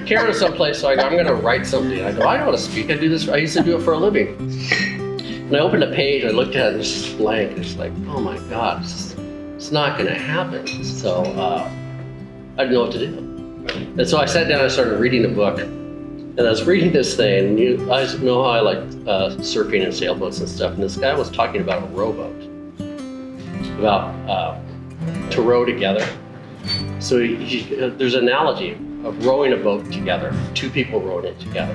Karen was someplace, so I go, I'm going to write something. I go, I don't want to speak. I do this. I used to do it for a living. And I opened a page. I looked at it, and it's just blank. It's like, oh my God, it's not going to happen. So I didn't know what to do. And so I sat down and I started reading the book. And I was reading this thing. And I know how I like surfing and sailboats and stuff. And this guy was talking about a rowboat, about to row together. So there's an analogy of rowing a boat together, two people rowing it together.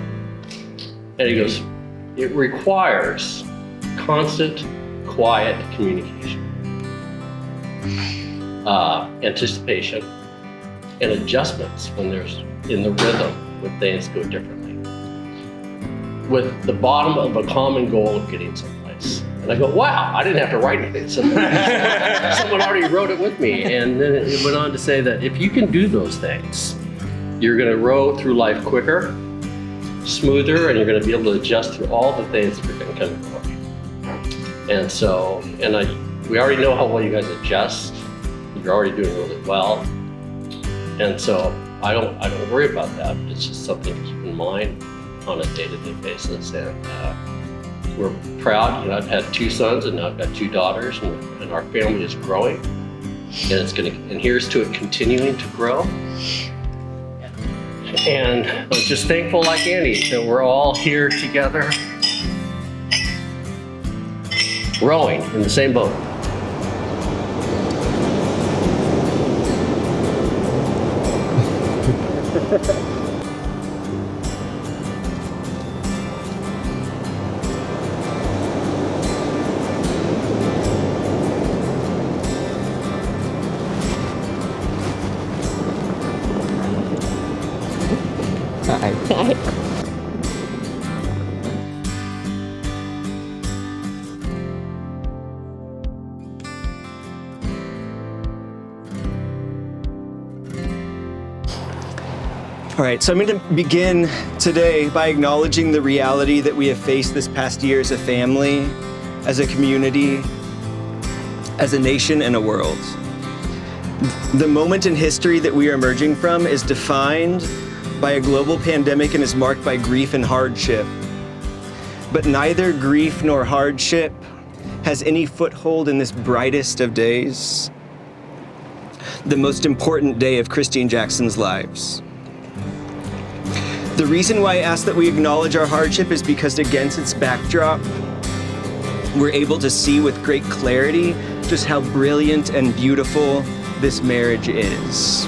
And he goes, it requires constant, quiet communication, anticipation, and adjustments when there's in the rhythm when things go differently, with the bottom of a common goal of getting someplace. And I go, wow, I didn't have to write anything. Someone already wrote it with me. And then it went on to say that if you can do those things, you're going to row through life quicker, smoother, and you're going to be able to adjust through all the things that are going to come your way. And so, we already know how well you guys adjust. You're already doing really well. And so I don't worry about that. It's just something to keep in mind on a day-to-day basis. And we're proud. I've had 2 sons and now I've got 2 daughters, and our family is growing. And here's to it continuing to grow. And I'm just thankful, like Andy, that we're all here together, rowing in the same boat. Hi. All right, so I'm going to begin today by acknowledging the reality that we have faced this past year as a family, as a community, as a nation, and a world. The moment in history that we are emerging from is defined by a global pandemic and is marked by grief and hardship. But neither grief nor hardship has any foothold in this brightest of days, the most important day of Kristi and Jackson's lives. The reason why I ask that we acknowledge our hardship is because against its backdrop, we're able to see with great clarity just how brilliant and beautiful this marriage is.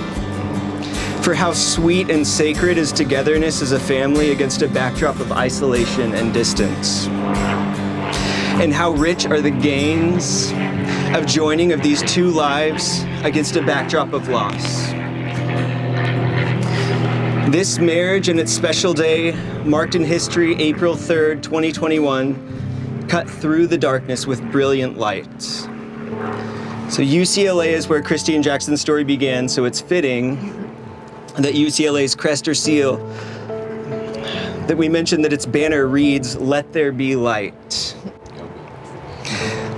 For how sweet and sacred is togetherness as a family against a backdrop of isolation and distance. And how rich are the gains of joining of these 2 lives against a backdrop of loss. This marriage and its special day, marked in history, April 3rd, 2021, cut through the darkness with brilliant light. So UCLA is where Kristi and Jackson's story began, so it's fitting that UCLA's crest or seal, that we mentioned that its banner reads, "Let there be light."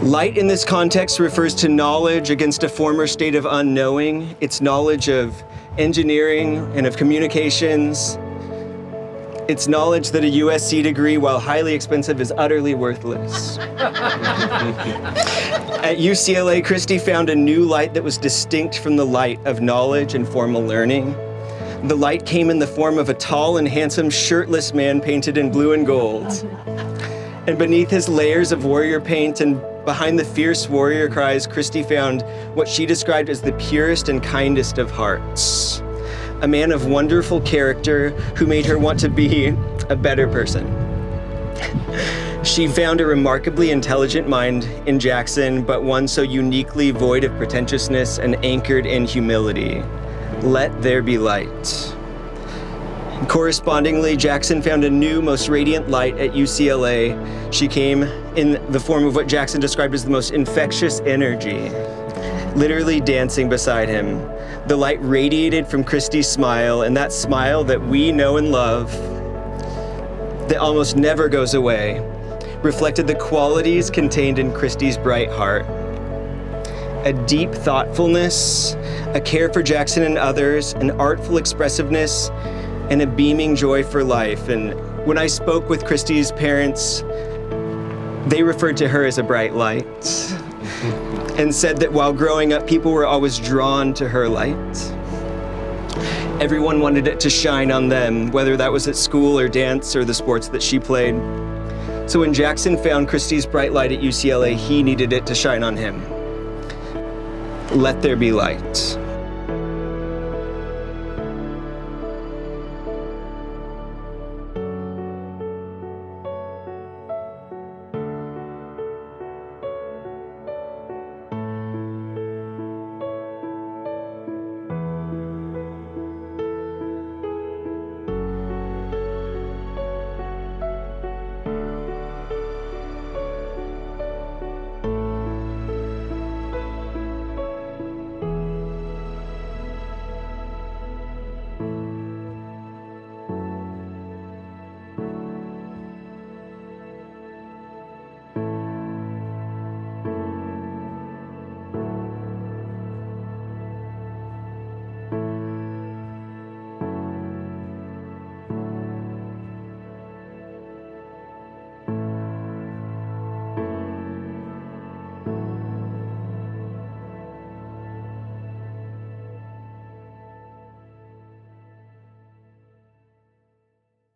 Light in this context refers to knowledge against a former state of unknowing. It's knowledge of engineering and of communications. It's knowledge that a USC degree, while highly expensive, is utterly worthless. At UCLA, Kristi found a new light that was distinct from the light of knowledge and formal learning. The light came in the form of a tall and handsome shirtless man painted in blue and gold. And beneath his layers of warrior paint and behind the fierce warrior cries, Kristi found what she described as the purest and kindest of hearts. A man of wonderful character who made her want to be a better person. She found a remarkably intelligent mind in Jackson, but one so uniquely void of pretentiousness and anchored in humility. Let there be light. Correspondingly, Jackson found a new, most radiant light at UCLA. She came in the form of what Jackson described as the most infectious energy. literally dancing beside him. The light radiated from Kristi's smile, and that smile that we know and love, that almost never goes away, reflected the qualities contained in Kristi's bright heart. A deep thoughtfulness, a care for Jackson and others, an artful expressiveness, and a beaming joy for life. And when I spoke with Kristi's parents, they referred to her as a bright light and said that while growing up, people were always drawn to her light. Everyone wanted it to shine on them, whether that was at school or dance or the sports that she played. So when Jackson found Kristi's bright light at UCLA, he needed it to shine on him. Let there be light.